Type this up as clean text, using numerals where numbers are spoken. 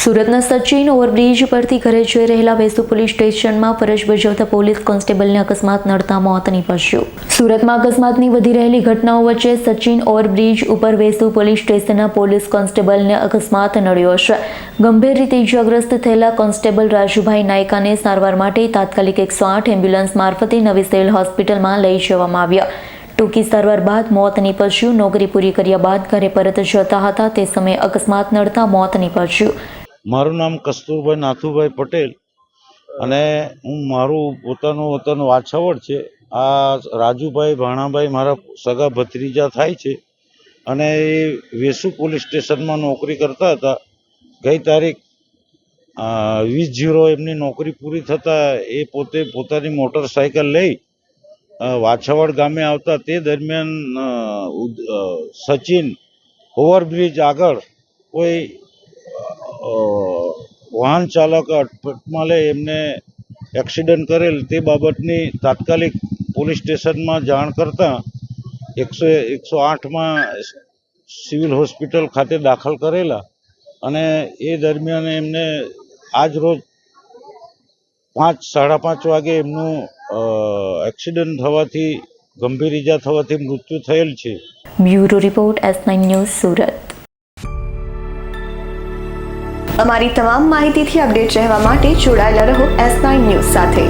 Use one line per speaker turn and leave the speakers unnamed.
સુરતના સચિન ઓવરબ્રિજ પરથી ઘરે જઈ રહેલા વેસુ પોલીસ સ્ટેશનમાં ફરજ બજાવતા પોલીસ કોન્સ્ટેબલને અકસ્માત નડતા મોત નીપજ્યું। સુરતમાં અકસ્માતની વધી રહેલી ઘટનાઓ વચ્ચે સચિન ઓવરબ્રિજ ઉપર વેસુ પોલીસ સ્ટેશનના પોલીસ કોન્સ્ટેબલને અકસ્માત નડ્યો છે। ગંભીર રીતે ઇજાગ્રસ્ત થયેલા કોન્સ્ટેબલ રાજુભાઈ નાયકાને સારવાર માટે તાત્કાલિક 108 એમ્બ્યુલન્સ મારફતે નવી સિવિલ હોસ્પિટલમાં લઈ જવામાં આવ્યા। ટૂંકી સારવાર બાદ મોત નીપજ્યું। નોકરી પૂરી કર્યા બાદ ઘરે પરત જતા હતા તે સમયે અકસ્માત નડતા મોત નીપજ્યું।
મારું નામ કસ્તુરભાઈ નાથુભાઈ પટેલ અને હું મારું પોતાનું વતન વાછાવડ છે। આ રાજુભાઈ ભાણાભાઈ મારા સગા ભત્રીજા થાય છે અને એ વેસુ પોલીસ સ્ટેશનમાં નોકરી કરતા હતા। ગઈ તારીખ 20 એમની નોકરી પૂરી થતાં એ પોતે પોતાની મોટરસાયકલ લઈ વાછાવડ ગામે આવતા તે દરમિયાન સચિન ઓવરબ્રિજ આગળ કોઈ વાહન ચાલક અટપટમાં લઈ એમને એક્સિડન્ટ કરેલ તે બાબતની તાત્કાલિક પોલીસ સ્ટેશનમાં જાણ કરતાં 108માં સિવિલ હોસ્પિટલ ખાતે દાખલ કરેલા અને એ દરમિયાન એમને આજ રોજ 5:30 વાગે એમનું એક્સિડન્ટ થવાથી ગંભીર ઈજા થવાથી મૃત્યુ થયેલ છે।
Bureau report S9 news Surat.
અમારી તમામ માહિતીથી અપડેટ રહેવા માટે જોડાયેલા રહો S9 ન્યૂઝ સાથે।